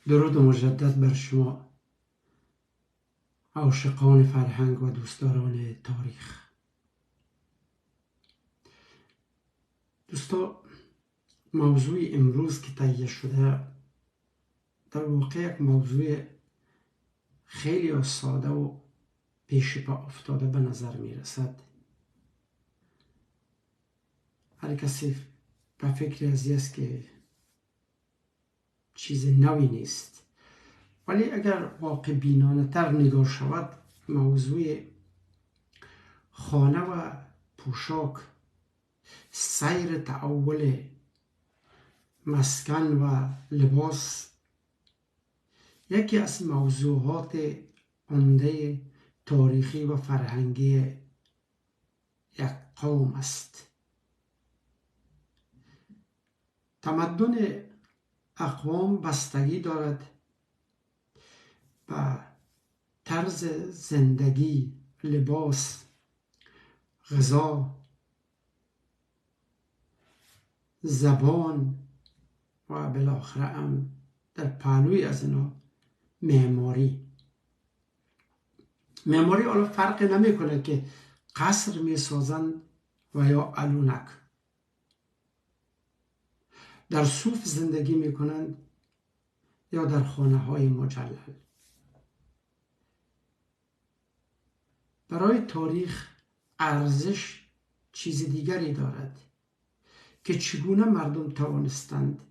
درود مجدد بر شما عاشقان فرهنگ و دوستداران تاریخ. دوستا، موضوع امروز که تهیه شده در واقع یک موضوع خیلی ساده و پیش پا افتاده به نظر می رسد. هر کسی به فکر ازی است که چیز نوی نیست، ولی اگر واقع بینانه تر نگاه شود، موضوع خانه و پوشاک، سیر تحول مسکن و لباس یکی از موضوعات عمده تاریخی و فرهنگی یک قوم است. تمدن اقوام بستگی دارد به طرز زندگی، لباس، غذا، زبان و بالاخره هم در پهلوی از اینا معماری حالا فرق نمیکنه که قصر می سازند و یا الونک، در صوف زندگی می کنند یا در خانه های مجلل. برای تاریخ ارزش چیز دیگری دارد که چگونه مردم توانستند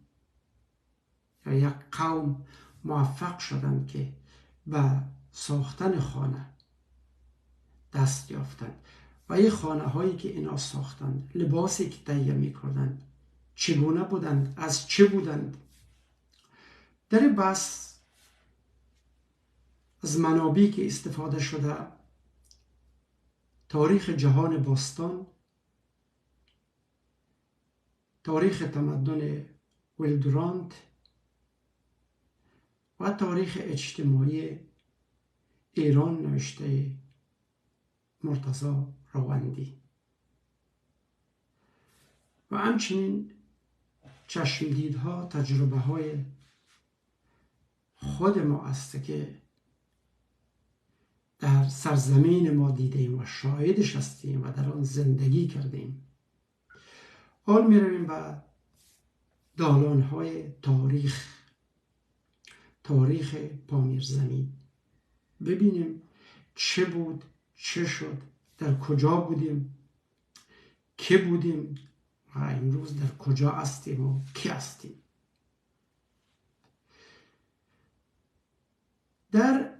یا یک قوم موفق شدند که به ساختن خانه دست یافتند و این خانه هایی که اینا ساختند، لباسی که تهیه می‌کردند چگونه بودند، از چه بودند. در بحث از منابعی که استفاده شده، تاریخ جهان باستان، تاریخ تمدن ویلدرانت و تاریخ اجتماعی ایران نوشته مرتضی راوندی و همچنین چشمدیدها، تجربه های خود ما است که در سرزمین ما دیدیم و شاهدش هستیم و در آن زندگی کردیم. حال می رویم به دالان های تاریخ پامیرزنی، ببینیم چه بود، چه شد، در کجا بودیم، که بودیم و امروز در کجا هستیم و کی هستیم. در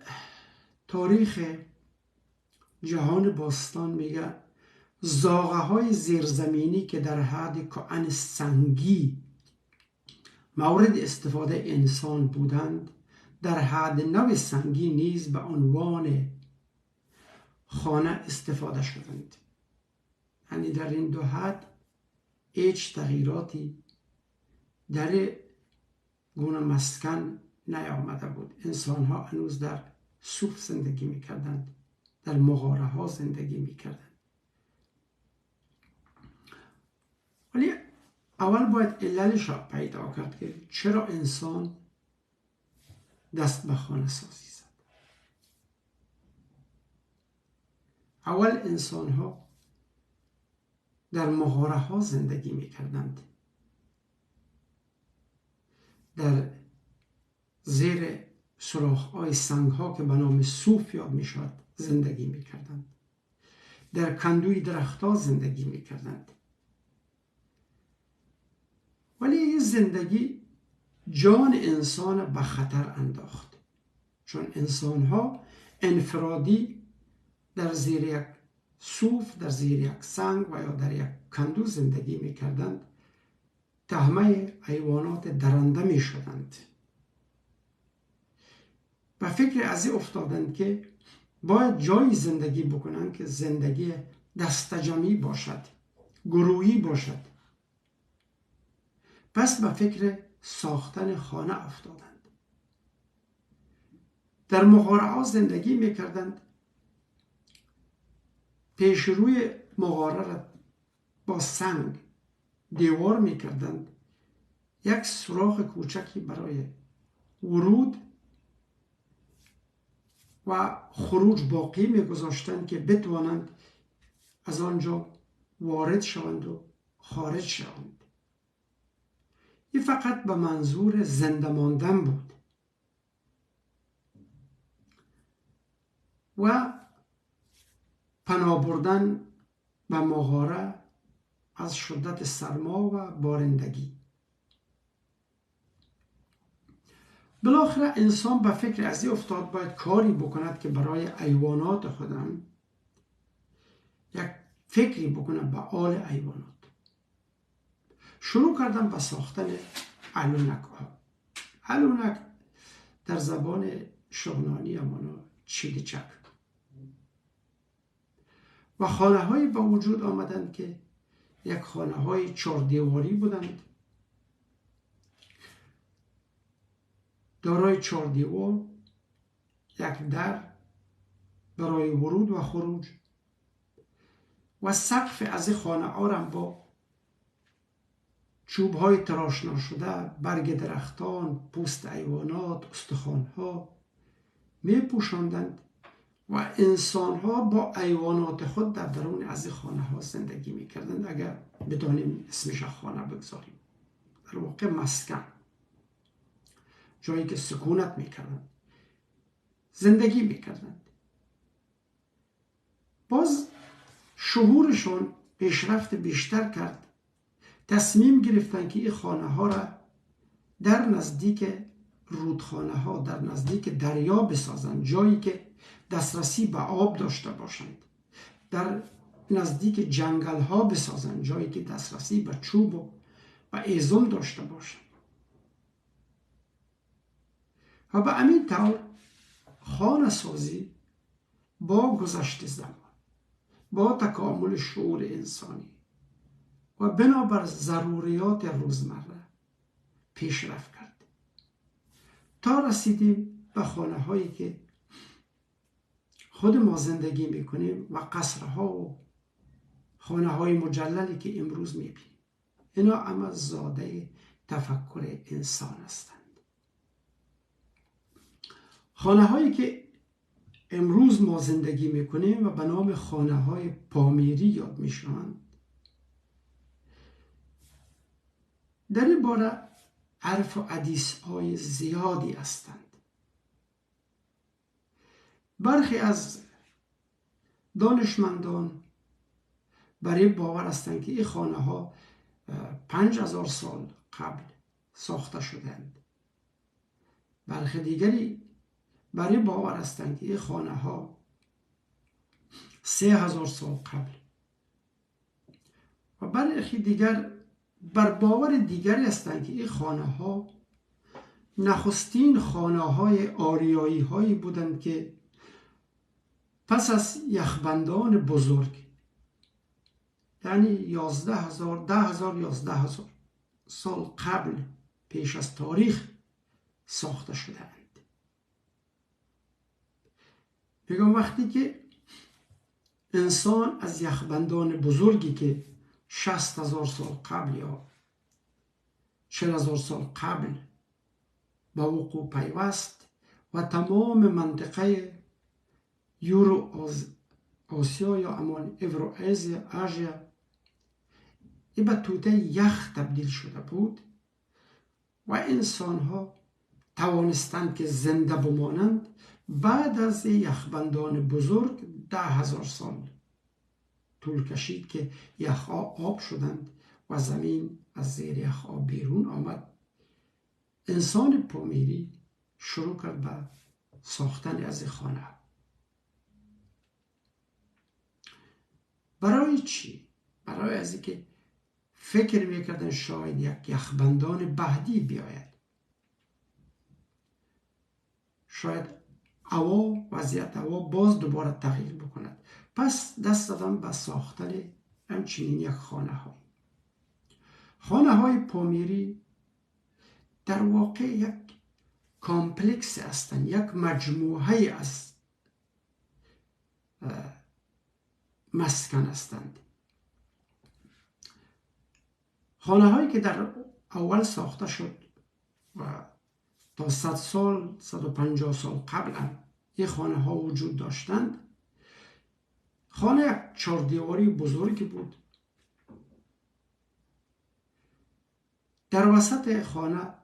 تاریخ جهان باستان میگه زاغه های زیرزمینی که در حد کهن سنگی مورد استفاده انسان بودند، در حد نو سنگی نیز به عنوان خانه استفاده شدند. یعنی در این دو حد هیچ تغییراتی در گونه مسکن نیامده بود. انسان ها هنوز در صوف زندگی میکردند، در مغاره ها زندگی میکردند. ولی اول باید علتش را پیدا کرد که چرا انسان دست به خانه سازی زد. اول انسان ها در مغاره ها زندگی میکردند، در زیر سوراخ های سنگ ها که به نام صوف یاد می شود زندگی می کردند. در کندوی درخت ها زندگی می کردند. ولی این زندگی جان انسان به خطر انداخت، چون انسان ها انفرادی در زیر یک صوف، در زیر یک سنگ و یا در یک کندو زندگی می کردند. تهمه حیوانات درنده می شدند. به فکر از این افتادند که باید جایی زندگی بکنند که زندگی دستجمعی باشد، گروهی باشد. پس به فکر ساختن خانه افتادند. در مغاره ها زندگی میکردند. پیش روی مغاره را با سنگ دیوار میکردند. یک سوراخ کوچکی برای ورود و خروج باقی میگذاشتند که بتوانند از آنجا وارد شوند و خارج شوند. این فقط به منظور زنده ماندن بود و پناه بردن به مغاره از شدت سرما و بارندگی. بالاخره انسان به فکر از این افتاد باید کاری بکند که برای حیوانات خودم یک فکری بکنه به حال حیوانات. شروع کردم به ساختن علونک ها. علونک در زبان شغنانی همانا چیدچک و خانه هایی به وجود آمدند که یک خانه های 4 دیواری بودند، دارای 4 دیوار، یک در برای ورود و خروج و سقف از این خانه ها را با چوب های تراش نشده، برگ درختان، پوست حیوانات، استخوان ها می پوشاندند و انسان ها با حیوانات خود در درون از این خانه ها زندگی می کردند. اگر بدانیم اسمش خانه بگذاریم، در واقع مسکن، جایی که سکونت می کردند، زندگی می کردند. باز شعورشون پیشرفت بیشتر کرد، تصمیم گرفتن که این خانه ها را در نزدیک رودخانه ها، در نزدیک دریا بسازند، جایی که دسترسی به آب داشته باشند. در نزدیک جنگل ها بسازند، جایی که دسترسی به چوب و هیزم داشته باشند. و به همین طور خانه سازی با گذشت زمان، با تکامل شعور انسانی و بنابر ضروریات روزمره پیشرفت کرد تا رسیدیم به خانه هایی که خود ما زندگی میکنیم و قصرها و خانه های مجللی که امروز میبینیم. اینا همه زاده تفکر انسان هستند. خانه هایی که امروز ما زندگی میکنیم و به نام خانه های پامیری یاد میشوند، در این باره حرف و حدیث های زیادی هستند. برخی از دانشمندان برای باور هستند که این خانه ها 5000 سال قبل ساخته شدند. برخی دیگری برای باور هستند که این خانه ها 3000 سال قبل و برخی دیگر بر باور دیگری هستند که این خانه ها نخستین خانه های آریایی هایی بودند که پس از یخبندان بزرگ، یعنی 11,000 سال قبل پیش از تاریخ ساخته شدند. میگم وقتی که انسان از یخبندان بزرگی که 60,000 سال قبل یا 40,000 سال قبل با وقوع پیوست و تمام منطقه یورو آسیا یا امان آژیا ای به توده یخ تبدیل شده بود و انسان ها توانستند که زنده بمانند. بعد از یخبندان بزرگ 10,000 سال طول کشید که یخها آب شدند و زمین از زیر یخها بیرون آمد. انسان پامیری شروع کرد به ساختن از خانه. برای چی؟ برای از اینکه فکر میکردن شاید یک یخبندان بعدی بیاید، شاید وضعیت هوا باز دوباره تغییر بکند. پس دست دادن به ساختن همچنین یک خانه های پامیری در واقع یک کامپلکس هستند، یک مجموعه از مسکن هستند. خانه هایی که در اول ساخته شد و تا 100 سال 150 سال قبلا این خانه ها وجود داشتند. خانه یک 4 دیواری بزرگی بود. در وسط خانه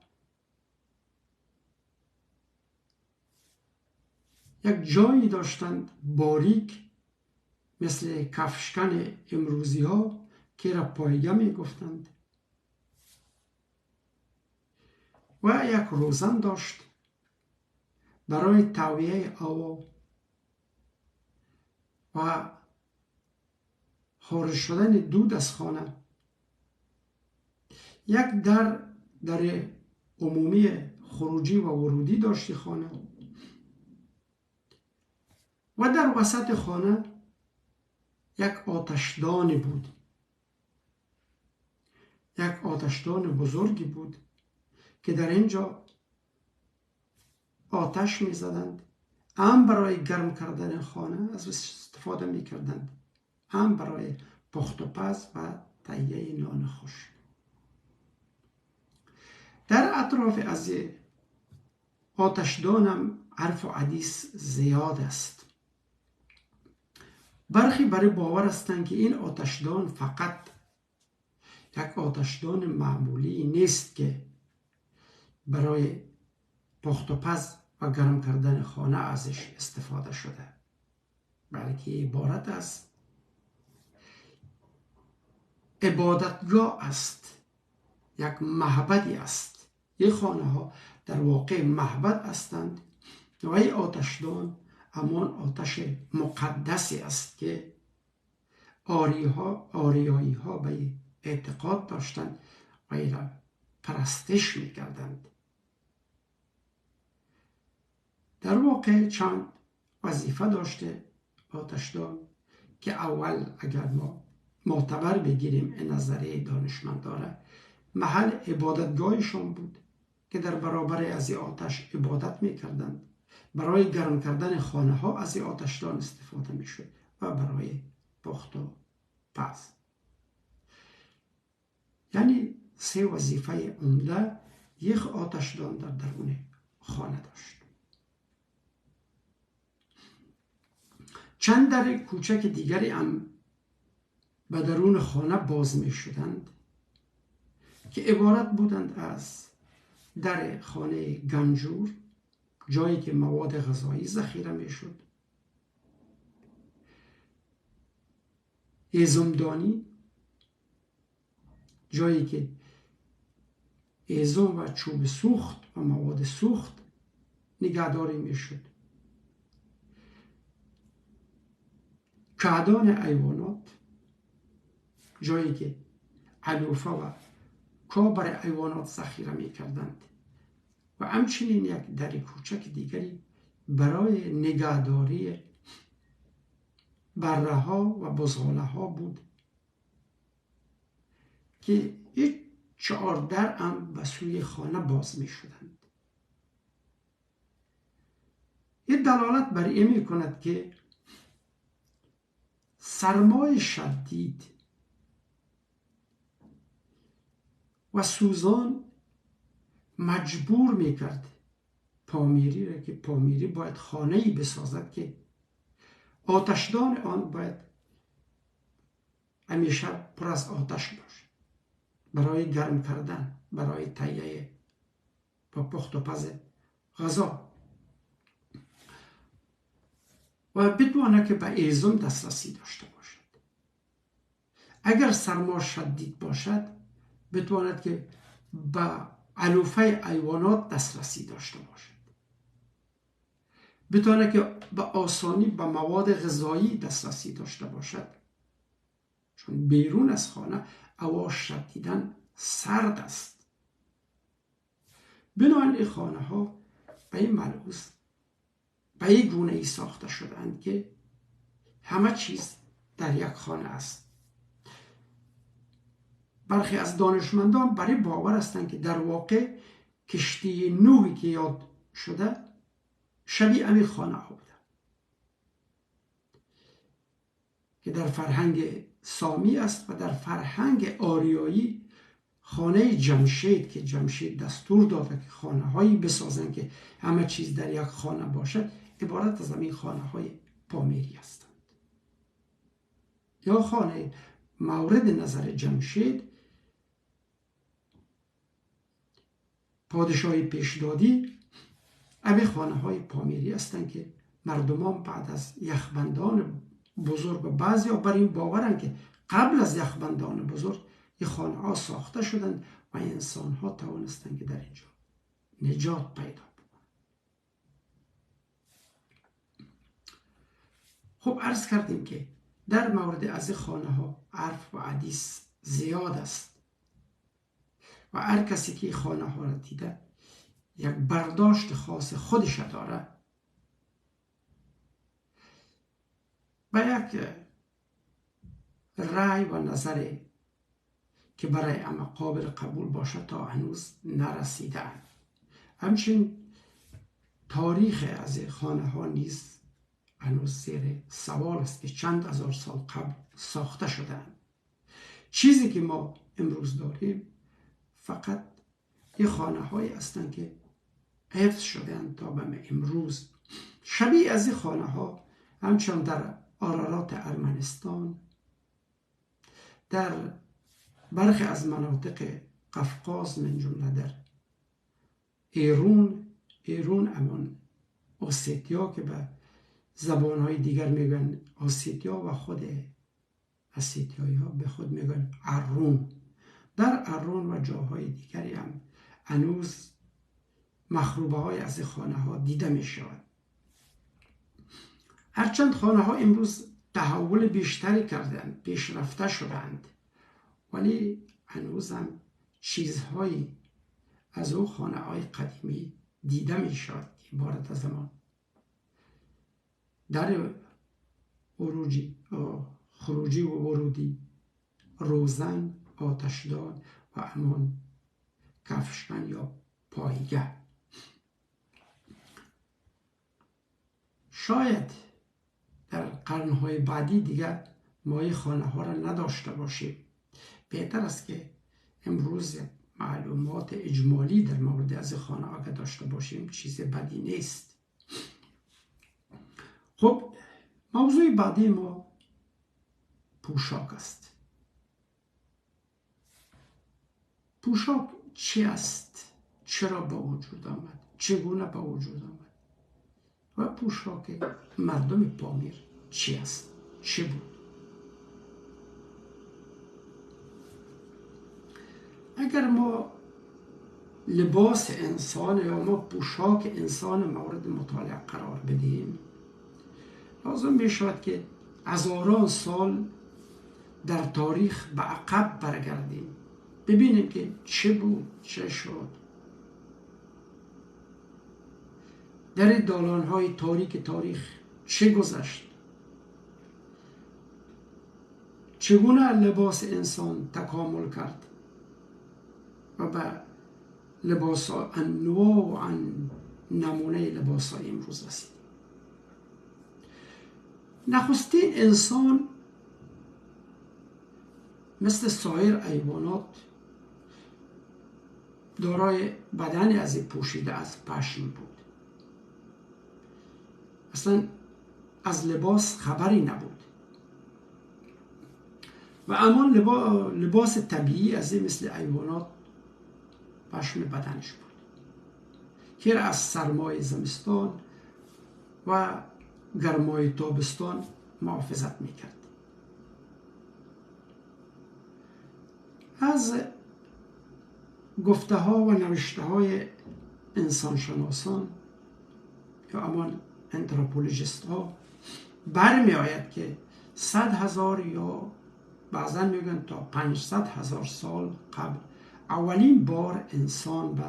یک جایی داشتند باریک مثل کفشکن امروزی ها که را پایگه می گفتند و یک روزن داشت برای تهویه هوا و خارج شدن دود از خانه. یک در عمومی خروجی و ورودی داشت خانه و در وسط خانه یک آتشدان بود. یک آتشدان بزرگی بود که در اینجا آتش می زدند، هم برای گرم کردن خانه از استفاده می کردند، هم برای پخت و پز و تهیه نان خشک. در اطراف از آتشدان هم حرف و حدیث زیاد است. برخی برای باور هستند که این آتشدان فقط یک آتشدان معمولی نیست که برای پخت و پز و گرم کردن خانه ازش استفاده شده، بلکه عبارت از عبادتگاه است، یک معبدی است. این خانه ها در واقع معبد هستند و این آتشدان همان آتش مقدسی است که آریایی ها به اعتقاد داشتند و اینا پرستش می کردند. در واقع چند وظیفه داشته آتشدان که اول اگر ما معتبر بگیریم این نظریه دانشمندانه محل عبادتگاهشان بود که در برابر از آتش عبادت می کردند. برای گرم کردن خانه ها از آتشدان استفاده می شد و برای پخت و پز. یعنی 3 وظیفه عمده یک آتشدان در درون خانه داشت. چند در کوچک دیگری هم به درون خانه باز می شدند که عبارت بودند از در خانه گنجور، جایی که مواد غذایی ذخیره می شد، هیزمدانی، جایی که هیزم و چوب سوخت و مواد سوخت نگهداری می شد، کعدان حیوانات، جایی که علوفه و کابر حیوانات ذخیره می کردند و همچنین یک در کوچک دیگری برای نگهداری بره ها و بزغاله ها بود که این 4 در هم به سوی خانه باز می شدند. این دلالت بر این می کند که سرمای شدید و سوزان مجبور می کرد پامیری را که پامیری باید خانه‌ای بسازد که آتشدان آن باید همیشه پر از آتش باشد برای گرم کردن، برای تهیه و پخت و پز غذا و بتواند که به هیزم دسترسی داشته باشد. اگر سرما شدید باشد بتواند که به علوفه حیوانات دسترسی داشته باشد، بتواند که به آسانی به مواد غذایی دسترسی داشته باشد، چون بیرون از خانه هوا شدیداً سرد است. بنابراین این خانه ها به این ملحوظ به این گونه ای ساخته شدند که همه چیز در یک خانه است. برخی از دانشمندان برای باور هستند که در واقع کشتی نوحی که یاد شده شبیه همین خانه ها بوده که در فرهنگ سامی است و در فرهنگ آریایی خانه جمشید که جمشید دستور داده که خانه هایی بسازن که همه چیز در یک خانه باشد، عبارت از همین خانه های پامیری هستند. یا خانه مورد نظر جمشید، پادشاهی پیشدادی، همین خانه های پامیری هستند که مردمان بعد از یخبندان بزرگ و بعضی ها بر این باورند که قبل از یخبندان بزرگ این خانه ها ساخته شدند و انسان ها توانستند که در اینجا نجات پیدا کنند. خب عرض کردیم که در مورد از این خانه ها عرف و حدیث زیاد است و هر کسی که خانه ها را دیده یک برداشت خاص خودش داره و یک رأی و نظری که برای اما قابل قبول باشد تا هنوز نرسیده. همچنین تاریخ از خانه ها نیز هنوز زیر سوال است که چند هزار سال قبل ساخته شدند. چیزی که ما امروز داریم فقط این خانه هایی هستند که حفظ شدند تا به امروز. شبیه از این خانه ها همچنان در آرارات ارمنستان، در برخی از مناطق قفقاز من جمله در ایرون امان اوسیتیا که به زبانهای دیگر میگن اوسیتیا و خود اسیتیایی ها به خود میگن ارون. در ارون و جاهای دیگری هم هنوز مخروبه های از خانه ها دیده می شود. هرچند خانه ها امروز تحول بیشتری کردند، پیشرفته شدند، ولی هنوز هم چیزهایی از او خانه های قدیمی دیده می شود. عبارت از زمان در خروجی و ورودی، روزن، آتشدان و امان کفشن یا پایگه. شاید در قرنهای بعدی دیگر ما این خانه ها را نداشته باشیم. بهتر است که امروز معلومات اجمالی در مورد از خانه ها داشته باشیم، چیز بدی نیست. خب موضوع بعدی ما پوشاک است. پوشاک چی است؟ چرا با وجود آمد؟ چگونه با وجود آمد؟ و پوشاک مردم پامیر چی است؟ چی بود؟ اگر ما لباس انسان یا ما پوشاک انسان مورد مطالعه قرار بدیم، لازم می شود که هزاران سال در تاریخ به عقب برگردیم، ببینیم که چه بود، چه شد. در دالان‌های تاریک تاریخ چه گذشت، چگونه لباس انسان تکامل کرد و به لباس انواع و نمونه لباس های امروز رسید. نخستین انسان مثل سایر حیوانات دارای بدن از پوشیده از پشم بود. اصلا از لباس خبری نبود و اما لباس طبیعی از مثل حیوانات پشم بدنش بود که از سرمای زمستان و گرمای تابستان محافظت میکرد. از گفته ها و نوشته های انسانشناسان یا امان انتروپولوژیست ها برمی آید که 100,000 یا بعضا میگن تا 500,000 سال قبل اولین بار انسان به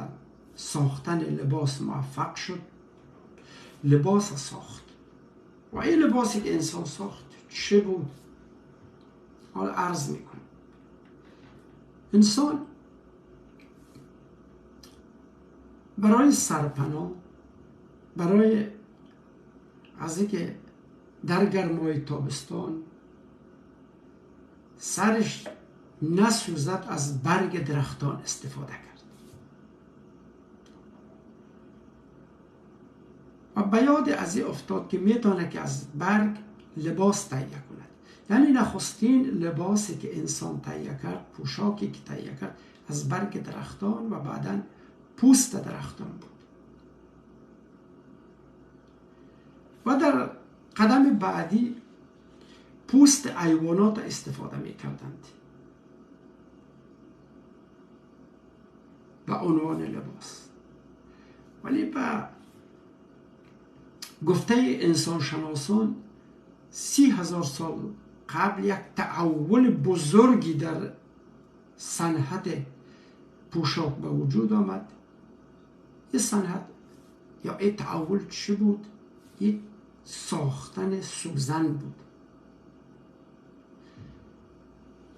ساختن لباس موفق شد، لباس ساخت. و این لباسی که انسان ساخت چه بود؟ حالا عرض میکنم. انسان برای سرپناه، برای از اینکه در گرمای تابستان سرش نسوزد از برگ درختان استفاده کرد و به یاد از این افتاد که میتونه که از برگ لباس تهیه کند. یعنی نخستین لباسی که انسان تهیه کرد، پوشاکی که تهیه کرد، از برگ درختان و بعدا پوست درختان بود. و در قدم بعدی پوست حیوانات استفاده می کردند به عنوان لباس. ولی به گفته انسان شناسان 30,000 سال قبل یک تحول بزرگی در صنعت پوشاک به وجود آمد. این صنعت یا این تحول چی بود؟ این ساختن سوزن بود.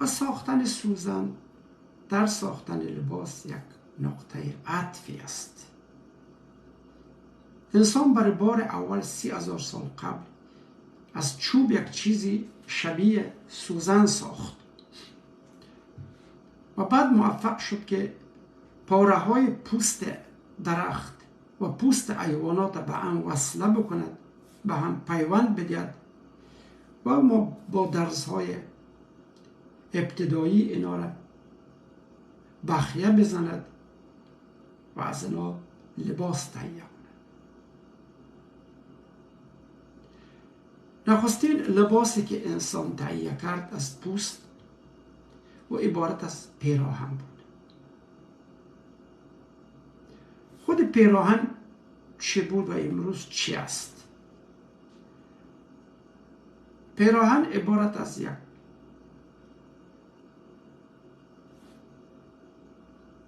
و ساختن سوزن در ساختن لباس یک نقطه عطفی است. انسان برای بار اول 30,000 سال قبل از چوب یک چیزی شبیه سوزن ساخت و بعد موفق شد که پاره های پوست درخت و پوست حیوانات به هم وصله بکند، به هم پیوند بدهد و ما با درس های ابتدایی اینا را بخیه بزند و از اینا لباس تهیه کند. نخستین لباسی که انسان تهیه کرد از پوست و عبارت از پیراهن بود. خود پیراهن چه بود و امروز چی است؟ پیراهن عبارت از یک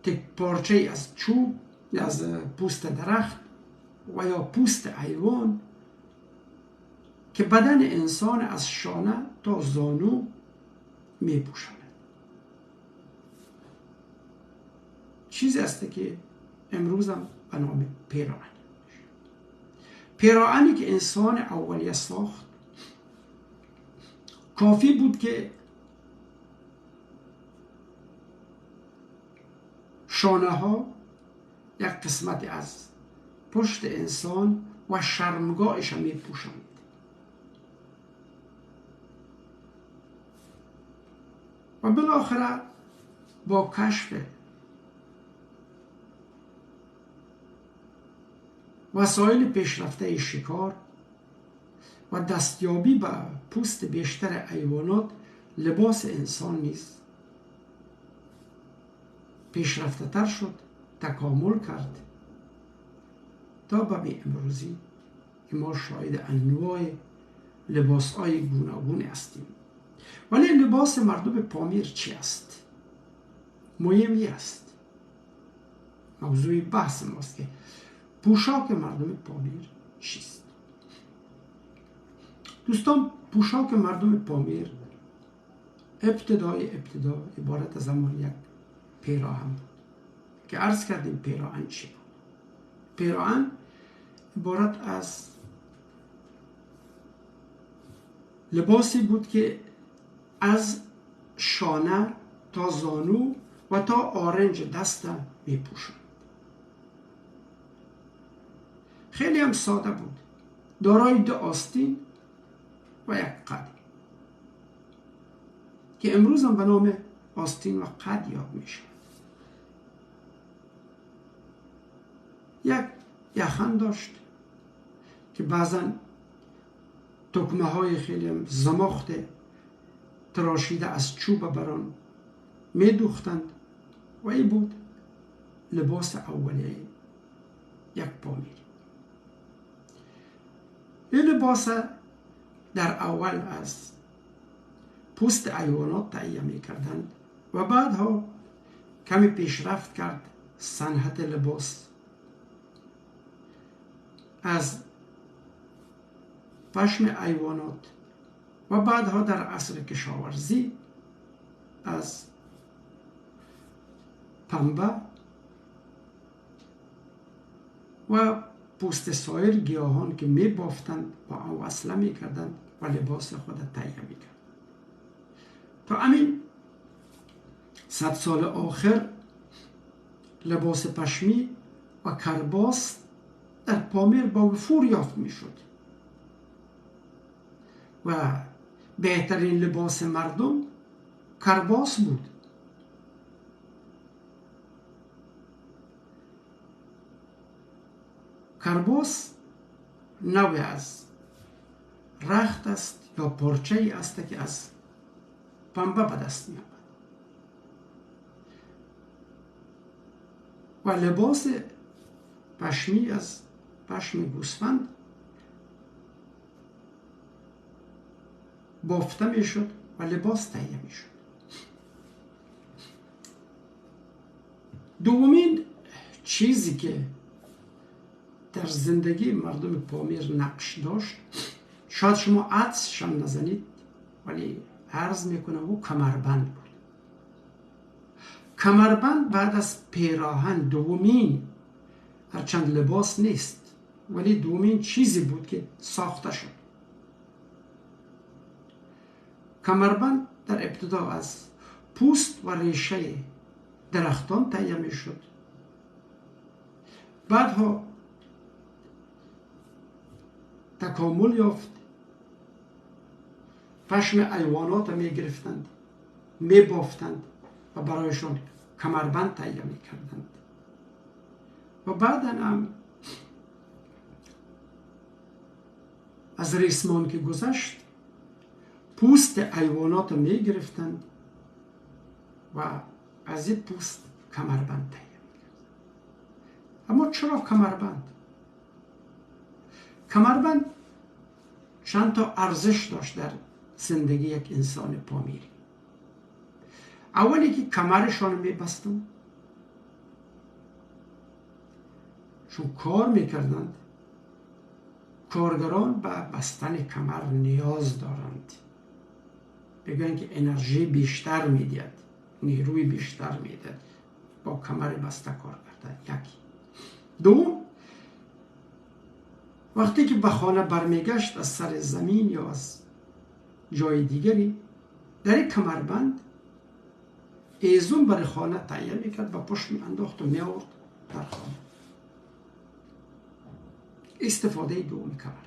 تک پارچه از چوب، از پوست درخت و یا پوست حیوان که بدن انسان از شانه تا زانو می پوشاند. چیزی است که امروز هم به نام پیراهن. پیراهنی که انسان اولیه ساخت کافی بود که شانه ها یک قسمت از پشت انسان و شرمگاهش می پوشاند. و بالاخره با کشف وسایل پیشرفته شکار و دستیابی به پوست بیشتر حیوانات، لباس انسان نیز پیشرفته تر شد، تکامل کرد تا به امروزی که ما شاهد انواع لباس های گوناگون هستیم. ولی لباس مردم پامیر چی است؟ مهمی است. موضوع بحث ماست که پوشاک مردم پامیر چیست؟ دوستان، پوشاک مردم پامیر ابتدا عبارت از همون یک پیراهن بود که عرض کردیم پیراهن چی بود. پیراهن عبارت از لباسی بود که از شانه تا زانو و تا آرنج دست می پوشند. خیلی هم ساده بود، دارای 2 آستین و یک قد که امروز هم به نام آستین و قد یاد می شود. یک یخن داشت که بعضا تکمه های خیلی زمخت تراشیده از چوب بران می دوختند و این بود لباس اولیه یک پامیر. این لباس در اول از پوست حیوانات تهیه می کردند و بعدها کمی پیشرفت کرد صنعت لباس، از پشم حیوانات و بعدها در عصر کشاورزی از پنبه و پوست سایر گیاهان که می بافتند با آن وصله می کردند و لباس خود تهیه می کردند. تا همین 100 سال آخر لباس پشمی و کرباس در پامیر با وفور یافت می شد و بهترین لباس مردم کرباس بود. کرباس نوعی از رخت است یا پارچه ای است که از پنبه به دست می آمد و لباس پشمی از پشم گوسفند بافته می شد و لباس تهیه می شد. دومین چیزی که در زندگی مردم پامیر نقش داشت، شاید شما عدسشان نزنید ولی عرض میکنم او کمربند بود. کمربند بعد از پیراهن دومین، هرچند لباس نیست ولی دومین چیزی بود که ساخته شد. کمربند در ابتدا از پوست و ریشه درختان تهیه می شد. بعدها تکامل یافت، پشم حیوانات می گرفتند، می بافتند و برایشان کمربند تهیه می کردند و بعدا هم از ریسمان که گذشت پوست حیوانات می گرفتند و از این پوست کمربند تهیه می کردند. اما چرا کمربند؟ کمربند چند تا ارزش داشت در زندگی یک انسان پامیری. اولی که کمرشان می بستند، چون کار می کردند، کارگران به بستن کمر نیاز دارند، بگویند که انرژی بیشتر میدهد، نیروی بیشتر میدهد با کمر بسته کار کردن. یکی. دوم، وقتی که به خانه برمیگشت از سر زمین یا از جای دیگری، در این کمربند ایزون برای خانه تهیه میکرد و پشت میانداخت و میآورد در خانه. استفاده دوم کمربند.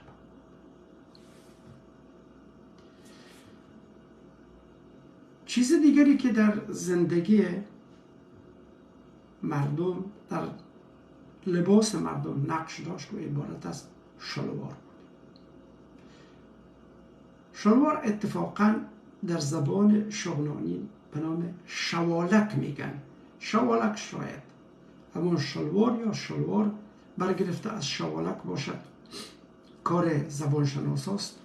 چیز دیگری که در زندگی مردم، در لباس مردم نقش داشت و عبارت از شلوار بود. شلوار اتفاقا در زبان شغنانی به نام شوالک میگن. شوالک شاید همون شلوار یا شلوار برگرفته از شوالک باشد، کار زبان شناساست.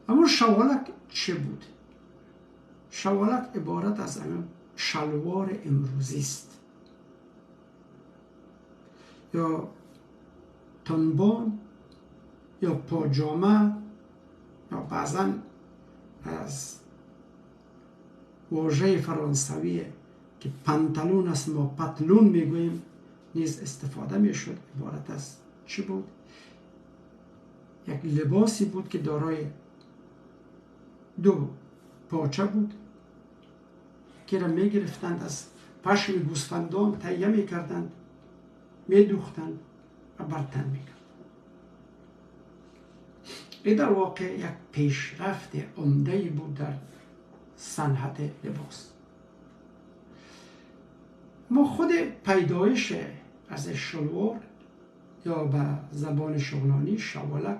اما شوالک چه بود؟ شوالک عبارت از همون شلوار امروزی است یا تنبان یا پاجامه یا بعضا از واژه فرانسوی که پنتلون است ما پتلون میگوییم نیز استفاده میشد. عبارت از چی بود؟ یک لباسی بود که دارای دو پاچه بود که را میگرفتند، از پشم گوسفندان تهیه میکردند، میدوختند و بر تن میکردند. این در واقع یک پیشرفت عمده‌ای بود در صنعت لباس. ما خود پیدایش از شلوار یا به زبان شغنانی شوالک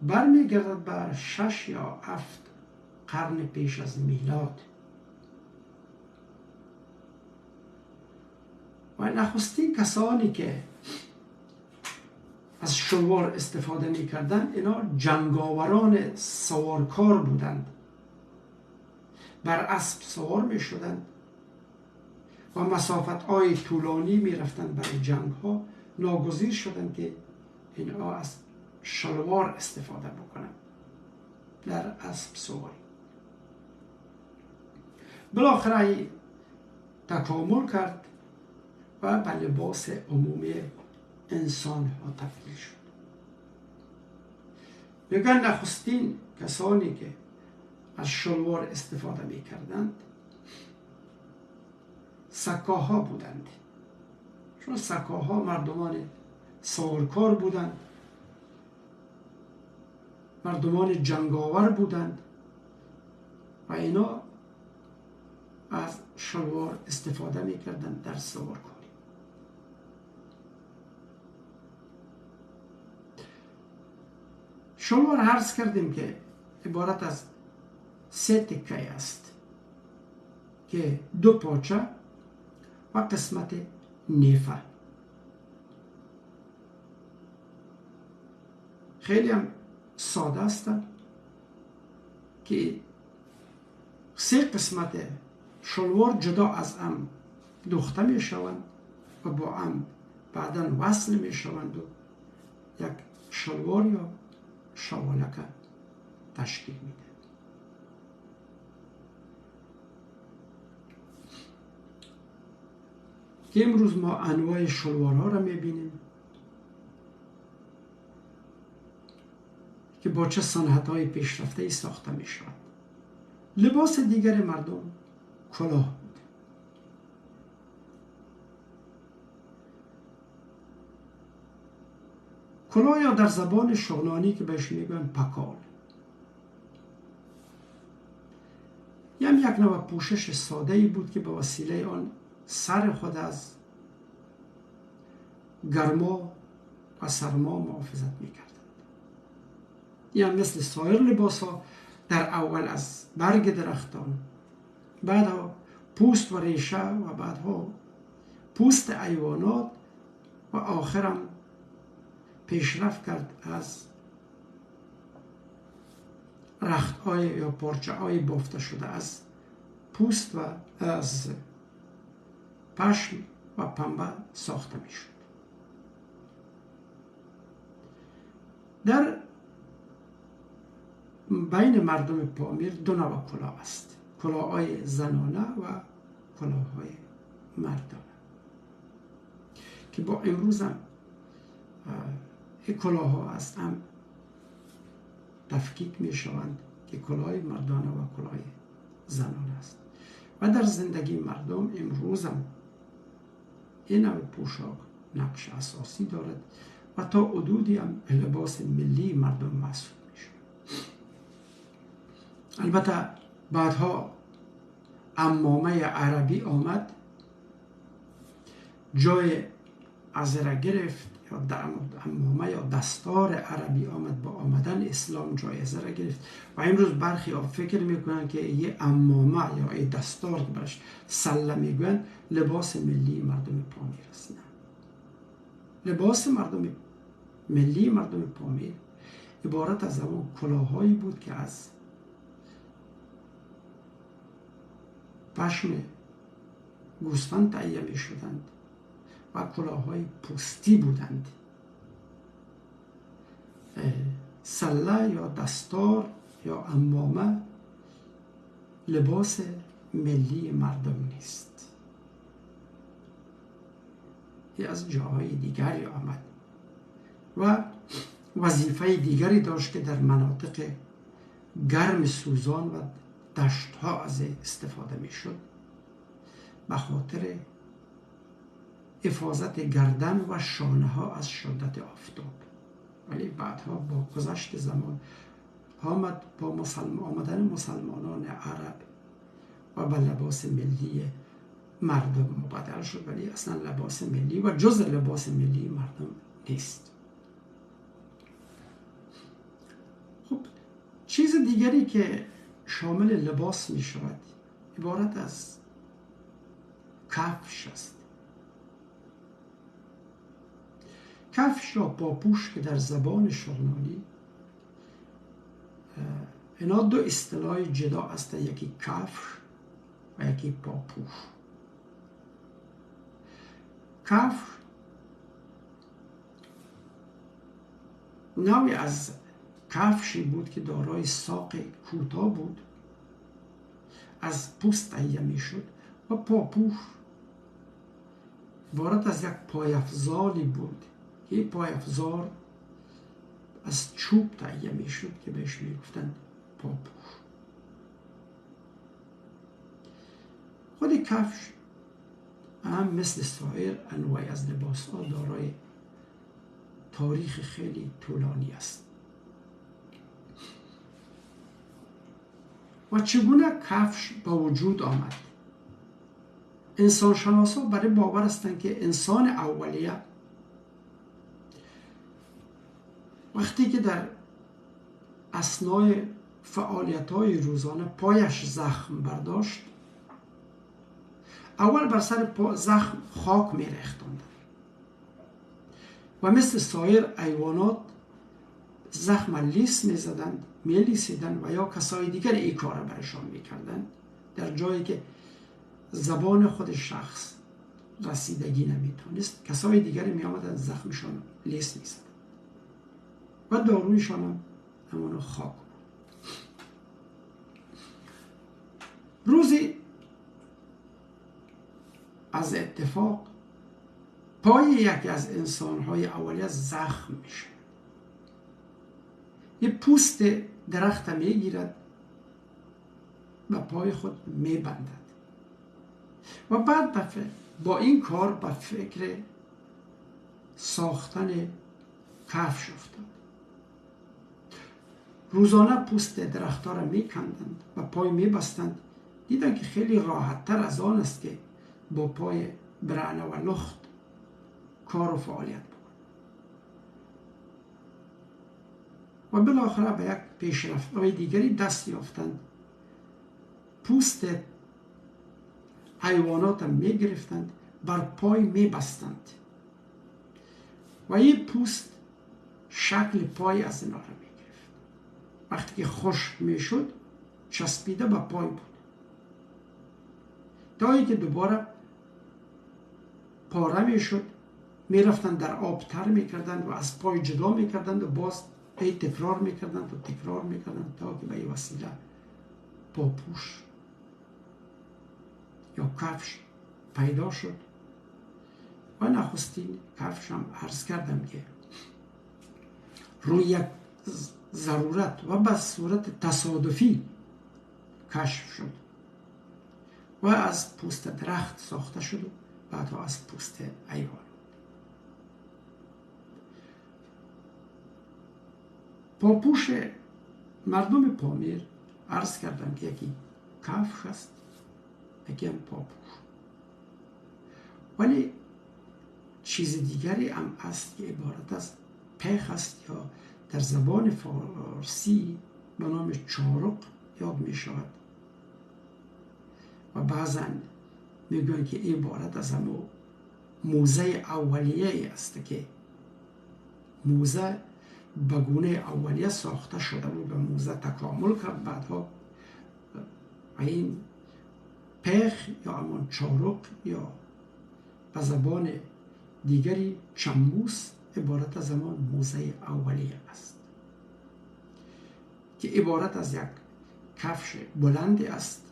برمیگردد به 6 یا 7 قرن پیش از میلاد و نخستین کسانی که از شلوار استفاده می کردند اینا جنگاوران سوارکار بودند. بر اسب سوار می شدند و مسافت های طولانی می رفتند برای جنگ ها. ناگزیر شدند که اینا از شلوار استفاده بکنند در اسب سواری. بالاخره تکامل کرد و به لباس عمومی انسان ها تبدیل شد. میگن نخستین کسانی که از شلوار استفاده می کردند سکاها بودند، چون سکاها مردمان سوارکار بودند، مردمان جنگاور بودند و اینا از شلوار استفاده می کردند در سوارکاری. شلوار عرض کردیم که عبارت از 3 تکه است که 2 پاچه و قسمت نیفه. خیلی هم ساده است که 3 قسمت شلوار جدا از هم دوخته می شوند و با هم بعدا وصل می شوند و یک شلوار یا شوالکه تشکیل میده. که امروز ما انواع شلوارها را میبینیم که با چه صنعت‌های پیشرفته‌ای ساخته میشود. لباس دیگر مردم کلاه بود. کلاه یا در زبان شغنانی که بهش میگن پکال، یک نوع پوشش ساده‌ای بود که به وسیله آن سر خود از گرما و سرما محافظت میکردند. یا مثل سایر لباس ها در اول از برگ درختان، بعدها پوست و ریشه و بعدها پوست حیوانات و آخرم پیشرفت کرد از رخت‌های یا پارچه‌های بافته شده از پوست و از پشم و پنبه ساخته می شد. در بین مردم پامیر 2 نوع کلاه است، کلاه‌های زنانه و کلاه‌های مردانه که با امروز هم این کلاه‌ها از هم تفکیک می شوند که کلاه مردانه و کلاه زنانه است و در زندگی مردم امروز هم این نوع پوشاک نقش اساسی دارد و تا حدودی هم لباس ملی مردم محسوب می شود. البته بعدها عمامه عربی آمد، جای از را گرفت، یا عمامه یا دستار عربی آمد، با آمدن اسلام جایزه را گرفت و امروز برخی ها فکر میکنن که یه عمامه یا یه دستار که برش سله میگوین لباس ملی مردم پامیر است. نه، لباس ملی مردم پامیر عبارت از همون کلاهایی بود که از پشم گوسفند تهیه می شدند و کلاه‌های پوستی بودند. سله یا دستار یا عمامه لباس ملی مردم نیست. یه از جاهای دیگری آمد و وظیفه دیگری داشت که در مناطق گرم سوزان و دشت‌ها از استفاده می شد به خاطر حفاظت گردن و شانه ها از شدت آفتاب. ولی بعدها با گذشت زمان آمد با آمدن مسلمانان عرب و به لباس ملی مردم مبدل شد، ولی اصلا لباس ملی و جز لباس ملی مردم نیست. خب چیز دیگری که شامل لباس می شود عبارت از کفش است. کفش یا پاپوش که در زبان شغنانی اینا 2 اصطلاح جدا است، یکی کفش و یکی پاپوش. کفش نوعی از کفشی بود که دارای ساق کوتاه بود، از پوست تهیه می شد و پاپوش عبارت از یک پایافزاری بود که این پایافزار از چوب تهیه می شد که بهش می گفتند پاپوش. خود کفش هم مثل سایر انواع از لباس ها دارای تاریخ خیلی طولانی است. و چگونه کفش با وجود آمد؟ انسانشناسا برای باور هستند که انسان اولیه وقتی که در اثنای فعالیت‌های روزانه پایش زخم برداشت، اول بر سر زخم خاک می‌ریختند و مثل سایر حیوانات زخم لیس می‌زدند، می‌لیسیدند و یا کسای دیگر این کار را برشان می‌کردند در جایی که زبان خود شخص رسیدگی نمی‌تونست. کسای دیگر می‌آمدند زخمشان لیس می‌زدند و دارویشان هم همون خاک. روزی از اتفاق پای یکی از انسان‌های اولیه زخم میشه، یه پوست درخت میگیرد و پای خود میبندد و بعد با این کار به فکر ساختن کفش افتاد. روزانه پوست درخت‌ها را میکندند و پای میبستند. دیدن که خیلی راحت تر از آن است که با پای برهنه و لخت کار و فعالیت بکنند. و بالاخره به یک پیشرفت‌های دیگری دست یافتند. پوست حیوانات را میگرفتند، بر پای میبستند و این پوست شکل پای از اینا را میگرفت. وقتی که خشک میشد چسبیده به پای بود، تا اینکه دوباره پاره میشد، میرفتند در آب تر میکردند و از پای جدا میکردند و باز تکرار میکردند و تکرار میکردند تا که به این وسیله پاپوش یا کفش پیدا شد. و نخستین کفش هم عرض کردم که روی یک ضرورت و به صورت تصادفی کشف شد و از پوست درخت ساخته شد و بعدها از پوست حیوان. پاپوش مردم پامیر عرض کردم که یکی کفش است، یکی هم پاپوش. ولی چیز دیگری هم است که عبارت از پخ است یا در زبان فارسی به نام چارق یاد می شود و بعضا میگویند که عبارت از همون موزه اولیه است که موزه به گونه اولیه ساخته شده و به موزه تکامل کرد. بعدها این پخ یا همون چارق یا به زبان دیگری چموس عبارت از همان موزه اولیه است که عبارت از یک کفش بلندی است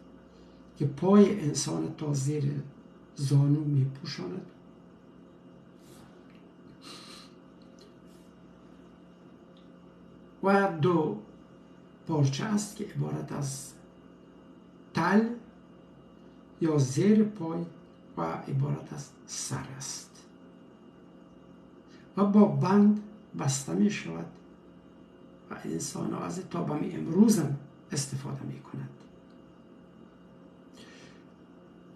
که پای انسان تا زیر زانو می پوشاند و دو پارچه است که عبارت از تل یا زیر پای و عبارت از سر است و با بند بسته می شود و انسان از تا به امروز هم استفاده می کند.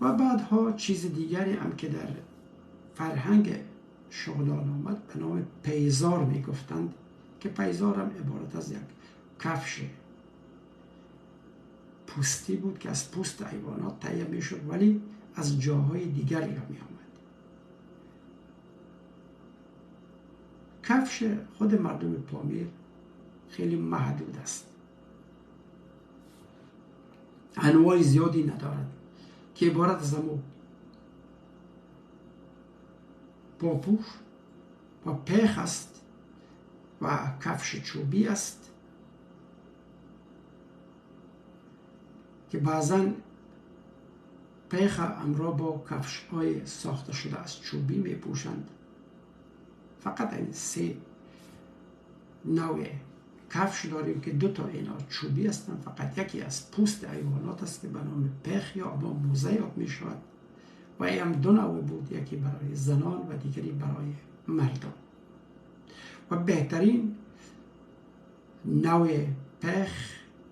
و بعدها چیز دیگری هم که در فرهنگ شغلان آمد به نام پیزار می گفتند که پیزار هم عبارت از یک کفش پوستی بود که از پوست حیوانات تهیه می شد ولی از جاهای دیگری می آمد. کفش خود مردم پامیر خیلی محدود است، انواع زیادی ندارد که عبارت از همون پاپوش و پخ است و کفش چوبی است که بعضا پخ همراه با کفش های ساخته شده از چوبی می پوشند. فقط این سه نوع کفش داریم که 2 تا اینا چوبی هستند، فقط یکی از پوست حیوانات است که به نام پخ یا موزه یاد می شود و این هم 2 نوع بود، یکی برای زنان و دیگری برای مردان. و بهترین نوع پخ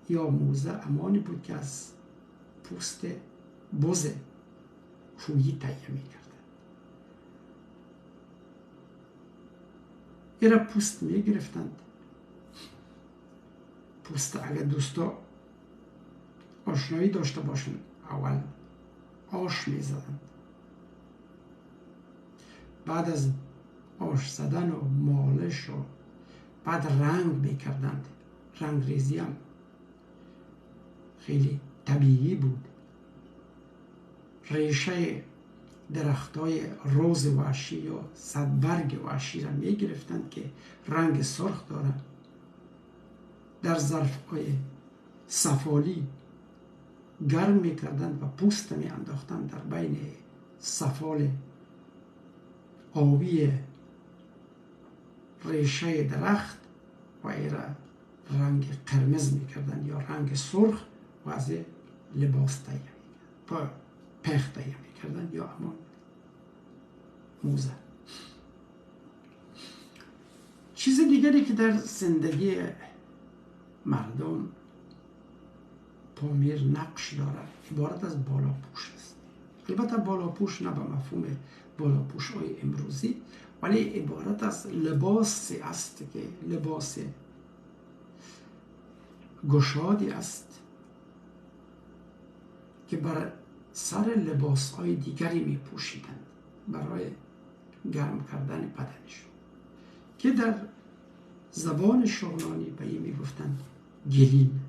یا موزه امانی بود که از پوست بز کویی تهیه می کردن. این را پوست می گرفتند. پوست اگر دوستا آشنایی داشته باشن، اول آش می زدند، بعد از آش زدن و مالش و بعد رنگ می کردند. رنگ ریزی هم خیلی طبیعی بود. ریشه درختای روز وحشی یا صدبرگ وحشی را می گرفتند که رنگ سرخ دارند، در ظرف‌های سفالی گرم می کردند و پوست می انداختند در بین سفال آبی ریشه درخت و این را رنگ قرمز می کردند یا رنگ سرخ و از لباس تهیه می کردند، پخ تهیه می کردند یا امان موزه. چیز دیگری که در زندگی مردم پامیر نقش دارد عبارت از بالاپوش است. البته بالاپوش نه به مفهوم بالاپوش های امروزی، ولی عبارت از لباسی است که لباس گشادی است که بر سر لباس های دیگری می پوشیدند برای گرم کردن بدنش، که در زبان شغنانی به این می گفتند گلیم.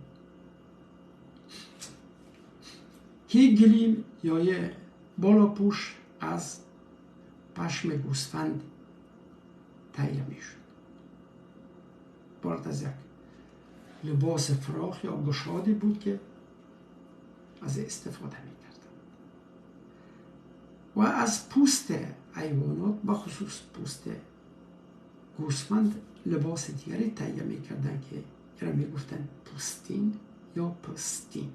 که گلیم یا یه بالاپوش از پشم گوسفند تهیه می شد. عبارت از یک لباس فراخ یا گشادی بود که از استفاده می کردن. و از پوست حیوانات بخصوص پوست گوسفند لباس دیگری تهیه می کردن که اینا می گفتن پوستین یا پستین.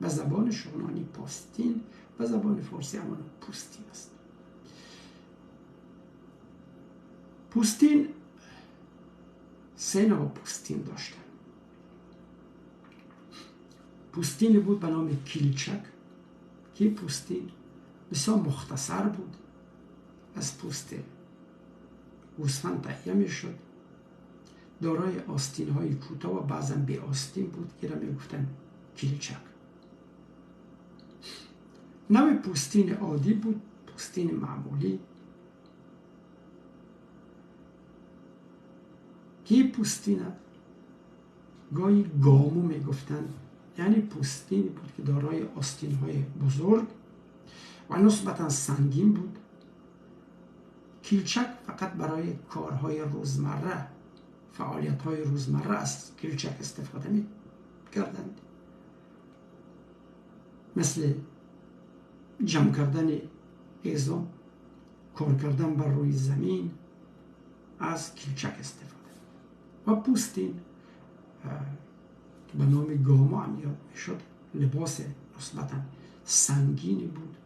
به زبان شغنانی پاستین، به زبان فارسی همان پوستین است. پوستین 3 نوع پوستین داشتن. پوستین بود به نام کیلچک که پوستین بسیار مختصر بود، از پوست گوسفند تهیه می شد، دارای آستین های کوتاه و بعضا بی آستین بود که را می گفتن کیلچک. نوع پوستین عادی بود، پوستین معمولی که پوستین گاهی گامو می گفتن، یعنی پوستین بود که دارای آستین های بزرگ و نسبتا سنگین بود. کیلچک فقط برای کارهای روزمره، فعالیت های روزمره از کیلچک استفاده می کردند، مثل جمع کردن اعظام، کار کردن بر روی زمین، از کیلچک استفاده. و پوستین به نام گاما هم یاد می شد، لباس نسبتا سنگینی بود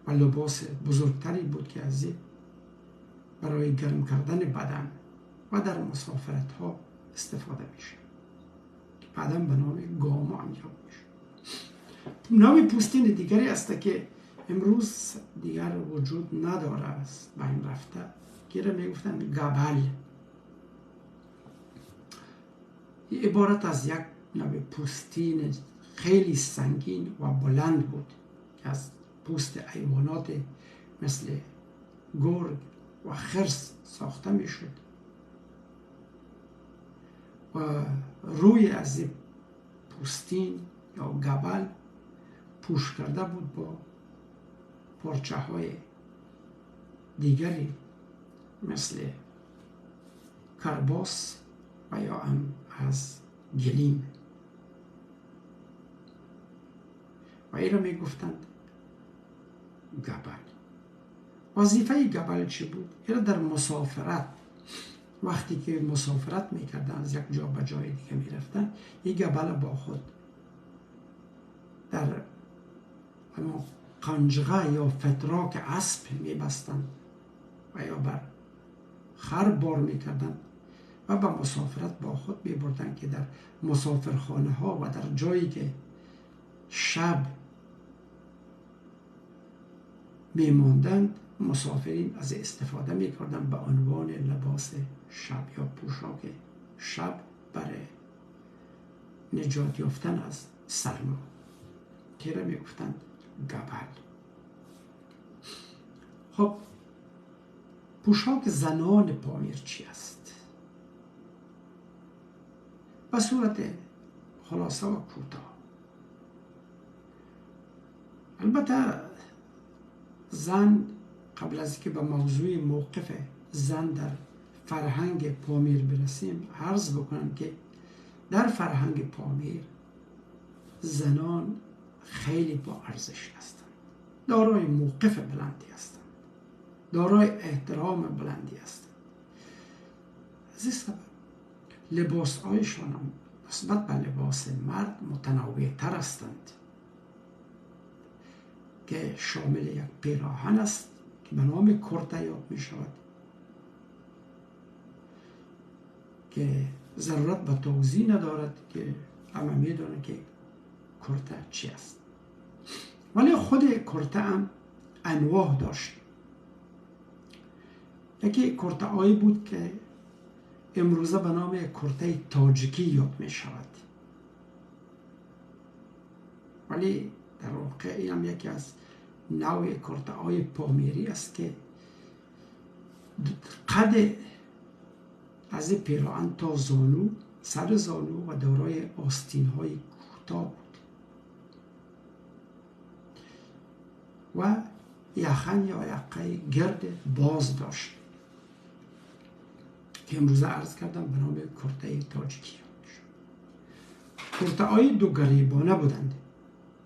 و لباس بزرگتری بود که از برای گرم کردن بدن و در مسافرت ها استفاده می شد. بعدا به نام گاما هم یاد می شد. نوع پوستین دیگری است که امروز دیگر وجود نداره، است بین رفته، که را می گفتن گبل. عبارت از یک نوع پوستین خیلی سنگین و بلند بود که از پوست حیوانات مثل گرگ و خرس ساخته می شد و روی از پوستین یا گبل پوش کرده بود با پارچه های دیگری مثل کرباس و یا هم از گلیم و این را می گفتند گبل. وظیفه گبل چی بود؟ این را در مسافرت وقتی که مسافرت میکردن از یک جا به جای دیگه میرفتن، یک گبل با خود در قنجقه یا فتراک اسب میبستن و یا بر خر بار میکردن و به مسافرت با خود میبردن که در مسافرخانه ها و در جایی که شب میماندند مسافرین از استفاده میکردن به عنوان لباس شب یا پوشاک شب برای نجات یافتن از سرما که را میگفتند گبل. خب پوشاک زنان پامیر چی است؟ به صورت خلاصه و کوتاه. البته زن، قبل از که به موضوع موقف زن در فرهنگ پامیر برسیم عرض بکنم که در فرهنگ پامیر زنان خیلی با ارزش هستند، دارای موقف بلندی هستند، دارای احترام بلندی هستند. از این سبب لباس هایشان هم نسبت به لباس مرد متنوع تر هستند که شامل یک پیراهن است که به نام کرته یاد می شود که ضرورت به توضیح ندارد که همه می دانند که کرته چی است. ولی خود کرته هم انواع داشت. یکی کرته هایی بود که امروزه به نام کرته تاجیکی یاد می شود، ولی در واقع این هم یکی از نوع کرته های پامیری است که قد از پیراهن تا زانو، سر زانو و دارای آستین های کوتاه بود و یخن یا یقه گرد باز داشت که امروزه عرض کردم به نام کرته تاجیکی. کرته های دو گریبانه بودند،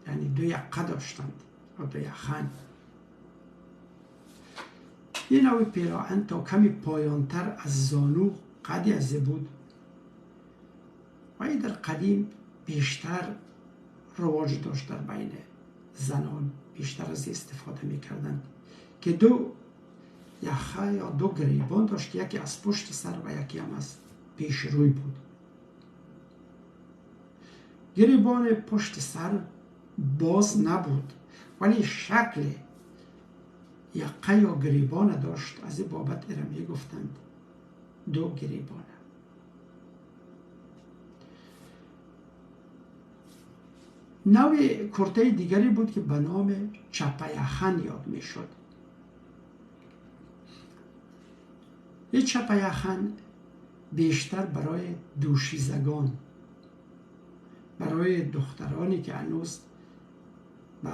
یعنی دو یقه داشتند و دو یخن. این نوع پیراهن تا کمی پایانتر از زانو قدی از بود و این در قدیم بیشتر رواج داشت، در بین زنان بیشتر از استفاده میکردند که دو یخه یا دو گریبان داشت که یکی از پشت سر و یکی هم از پیش روی بود. گریبان پشت سر باز نبود ولی شکل یقه یا گریبان داشت، از این بابت ارمی گفتند دو گریبانه. نوع کرته دیگری بود که به نام چپه یخن یاد می شد. این چپه یخن بیشتر برای دوشیزگان، برای دخترانی که هنوز به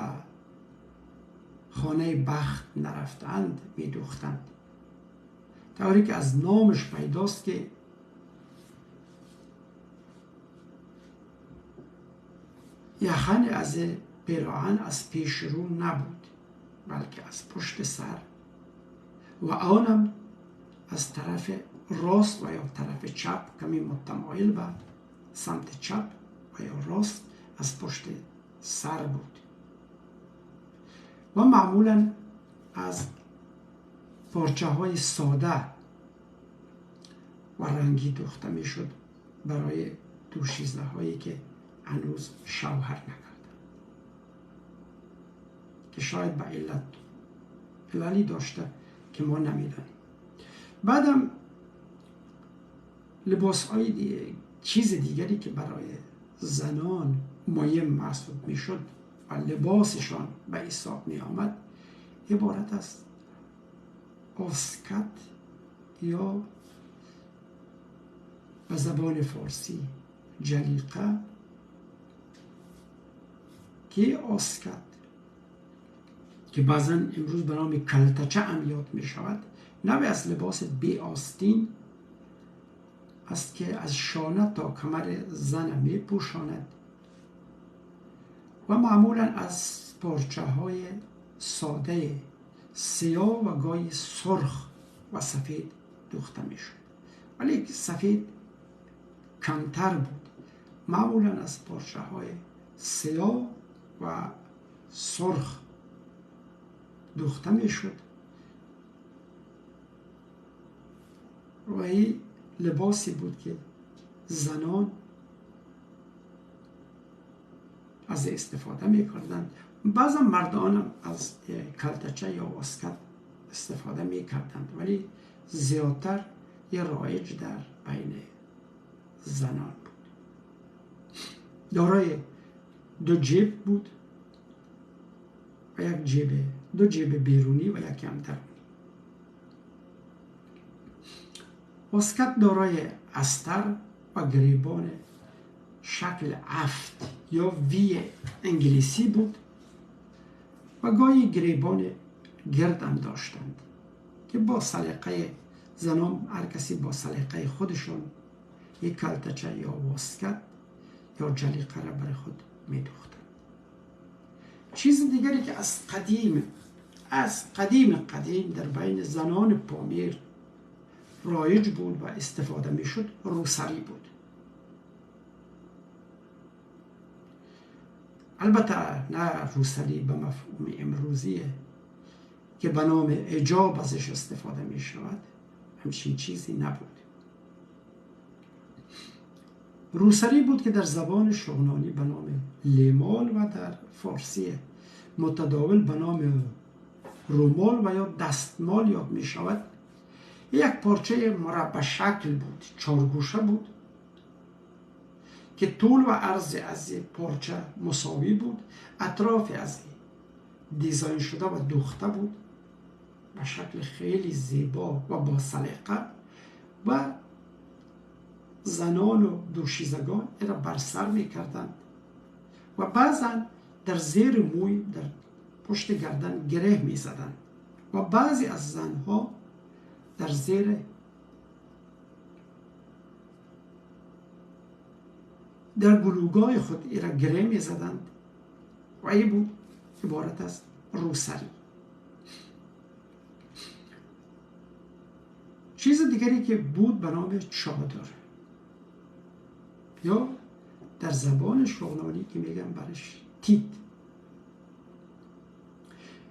خانه بخت نرفتند می دوختند، طوری که از نامش پیداست که یخن از پیراهن از پیش رو نبود بلکه از پشت سر و آنم از طرف راست و یا طرف چپ کمی متمایل به سمت چپ و یا راست از پشت سر بود و معمولا از پارچه های ساده و رنگی دوخته می شد برای دوشیزه هایی که هنوز شوهر نکردن، که شاید به عللی داشته که ما نمیدانیم. بعدم لباس های چیز دیگری که برای زنان مهم محسوب می شد و لباسشان به حساب می آمد عبارت از آسکت یا به زبان فارسی جلیقه، که آسکت که بعضا امروز به نام کلتچه هم یاد می شود، نوع از لباس بی آستین است که از شانه تا کمر زن می پوشاند و معمولا از پارچه های ساده سیاه و گاهی سرخ و سفید دوخته می شود ولی سفید کمتر بود. معمولا از پارچه های سیاه و سرخ دوخته می شد و این لباسی بود که زنان از استفاده می کردند. بعضا مردان هم از کلتچه یا واسکت استفاده می کردند، ولی زیادتر یه رایج در بین زنان بود. دارای دو جیب بود و دو جیب بیرونی و یک هم درونی. واسکت دارای استر و گریبان شکل افت یا وی انگلیسی بود و گاهی گریبان گرد هم داشتند که با سلیقه زنان، هر کسی با سلیقه خودشون یک کلتچه یا واسکت یا جلیقه را برای خود می دوختند. چیز دیگری که از قدیم در بین زنان پامیر رایج بود و استفاده می شد روسری بود. البته نه روسری به مفهوم امروزیه که به نام اجاب ازش استفاده می شود، همچین چیزی نبود. روسری بود که در زبان شغنانی به نام لیمال و در فارسی متداول به نام رومال و یا دستمال یاد می شود. یک پارچه مربع شکل بود، چارگوشه بود که طول و عرض از پارچه مساوی بود. اطراف از دیزاین شده و دوخته بود به شکل خیلی زیبا و با سلیقه و زنان و دوشیزگان را بر سر می کردند و بعضا در زیر موی در پشت گردن گره می زدند و بعضی از زنها در زیر در گلوگاه خود ای را گره می زدند و این بود عبارت از روسری. چیز دیگری که بود به نام چادر یا در زبان شغنانی که میگن برش تیت.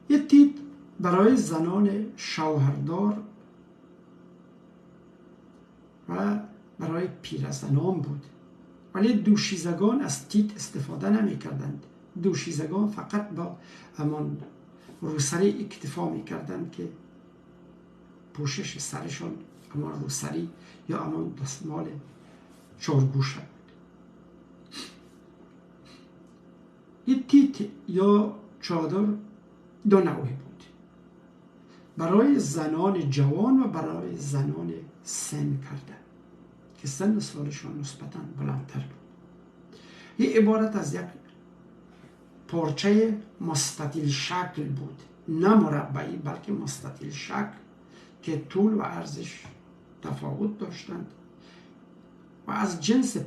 یه تیت برای زنان شوهردار و برای پیرزنان بود، ولی دوشیزگان از تیت استفاده نمی کردند. دوشیزگان فقط با همان روسری اکتفا می کردند که پوشش سرشان همان روسری یا همان دستمال چارگوشه بود. این تیت یا چادر دو نوعی بود، برای زنان جوان و برای زنان سن کرده که سن سالشان نسبتاً بلندتر بود. این عبارت از یک پارچه مستطیل شکل بود، نه مربعی بلکه مستطیل شکل که طول و عرضش تفاوت داشتند و از جنس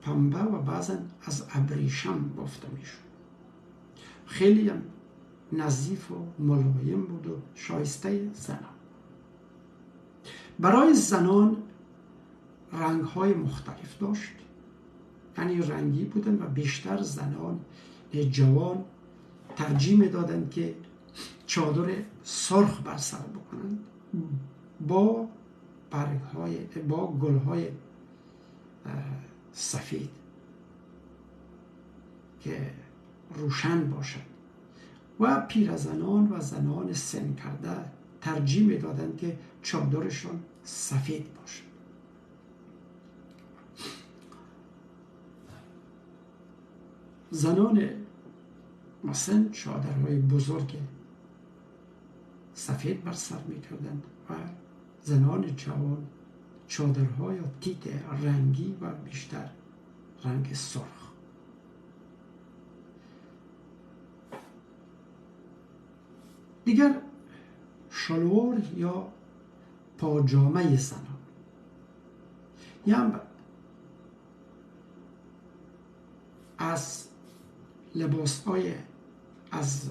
پنبه و بعضا از ابریشم بافته می شد. خیلی هم نظیف و ملایم بود و شایسته زنان. برای زنان رنگ های مختلف داشت، یعنی رنگی بودن و بیشتر زنان جوان ترجیح می دادند که چادر سرخ بر سر بکنند با با گل های سفید که روشن باشد و پیرزنان و زنان سن کرده ترجیح می دادند که چادرشان سفید باشد. زنان مسن چادرهای بزرگ سفید بر سر می کردند و زنان جوان چادرهای تیت رنگی و بیشتر رنگ سرخ. دیگر شلوار یا پاجامه زنان، یا از لباس های از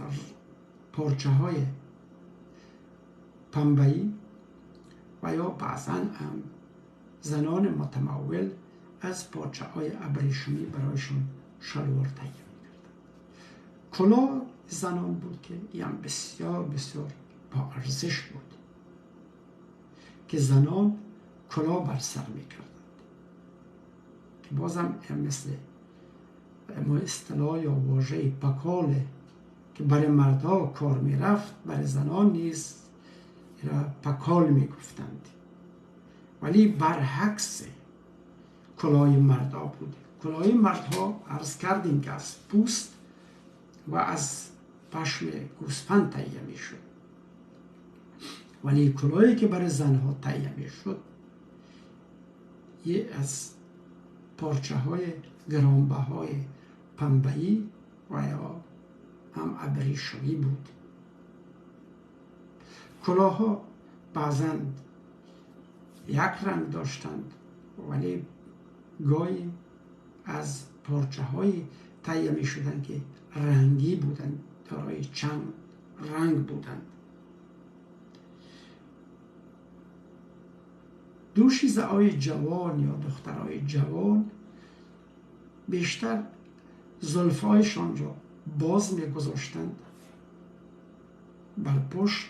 پارچه های پنبه‌ای و یا بعضا هم زنان متمول از پارچه های ابریشمی برایشون شلوار تهیه می‌کردند. کلاه زنان بود که این بسیار بسیار با ارزش بود که زنان کلاه بر سر می‌کردند که بازم مثل اصطلاح یا واژه پکاله که برای مردها کار میرفت، برای زنان نیز پکال میگفتند، ولی برعکس کلاه مردها بود. کلاه مردها عرض کردیم که از پوست و از پشم گوسفند تهیه میشد، ولی کلاهی که برای زنها تهیه میشد یه از پارچه های گرانبهای پنبه‌ای و یا هم ابریشمی بود. کلاه ها بعضا یک رنگ داشتند، ولی گاهی از پارچه های تهیه می شدند که رنگی بودند، دارای چند رنگ بودند. دوشیزه های جوان یا دخترای جوان بیشتر زلفهایشان را باز می گذاشتند بر پشت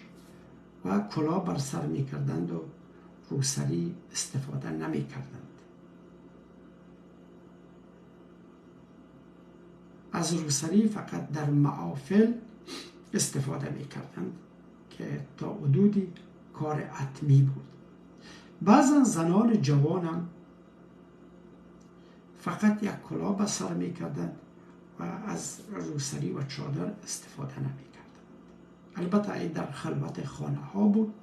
و کلاه بر سر می کردند و روسری استفاده نمی کردند. از روسری فقط در محافل استفاده می کردند که تا حدودی کار حتمی بود. بعضا زنان جوان هم فقط یک کلاه بر سر می کردند و از روسری و چادر استفاده نمی کردند. البته این در خلوت خانه ها بود.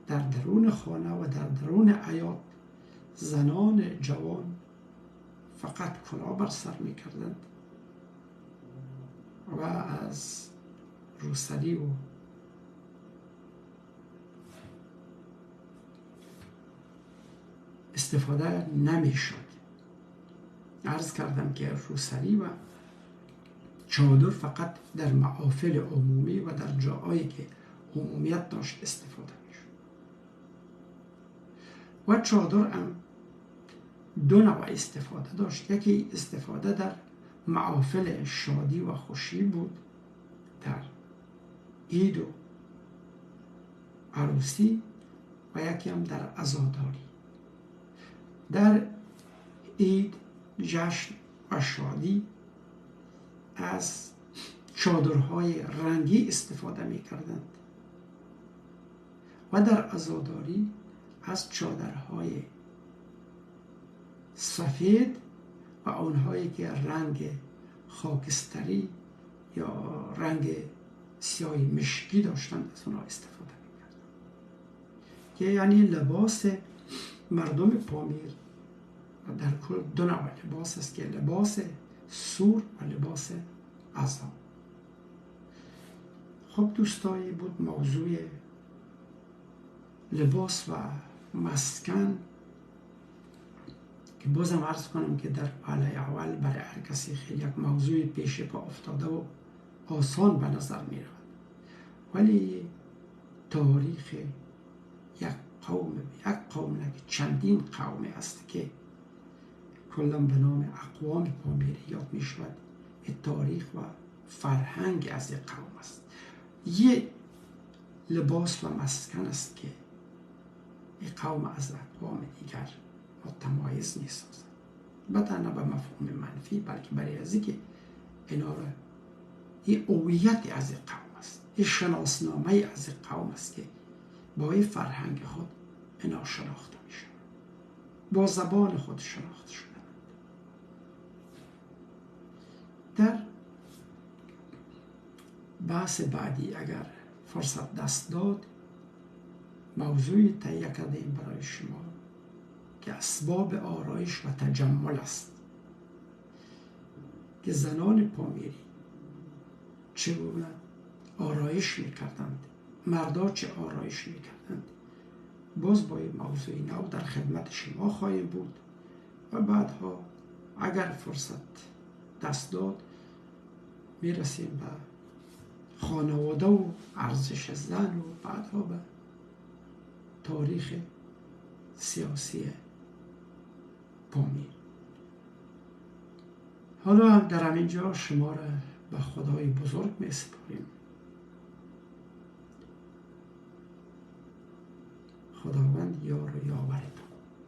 در درون خانه و در درون حیاط زنان جوان فقط کلاه بر سر می کردند و از روسری و استفاده نمی شد. عرض کردم که روسری و چادر فقط در محافل عمومی و در جاهایی که عمومیت داشت استفاده می شد. و چادر هم دو نوع استفاده داشت. یکی استفاده در محافل شادی و خوشی بود، در عید و عروسی، و یکی هم در عزاداری. در عید، جشن و شادی از چادرهای رنگی استفاده می کردند و در عزاداری از چادرهای سفید و اونهایی که رنگ خاکستری یا رنگ سیاه مشکی داشتند از اونها استفاده می کردند، که یعنی لباس مردم پامیر در کل دو نوع لباس است، که لباس سور و لباس ازرق. خب دوستایی، بود موضوع لباس و مسکن که بازم عرض کنم که در پله اول برای هر کسی خیلی یک موضوع پیش پا افتاده و آسان به نظر می رود، ولی تاریخ یک قوم نه، چندین قوم است که کلا به نام اقوام پامیری یاد می شود. تاریخ و فرهنگ از یک قوم است. یه لباس و مسکن است که این قوم از اقوام دیگر متمایز می سازد. البته نه به مفهوم منفی، بلکه برای از اینکه اینا را این هویت از یک قوم است، این شناسنامه از یک قوم است که با این فرهنگ خود اینا شناخته می شود، با زبان خود شناخته شده. در بحث بعدی اگر فرصت دست داد موضوعی تهیه کردیم برای شما که اسباب آرایش و تجمل است، که زنان پامیری چگونه آرایش میکردند، مردا چه آرایش میکردند. باز با این موضوع نو در خدمت شما خواهیم بود و بعدها اگر فرصت دست داد میرسیم به خانواده و ارزش زن و بعدها به تاریخ سیاسی پامیر. حالا در همینجا شما را به خدای بزرگ می سپاریم. خداوند یار و یاور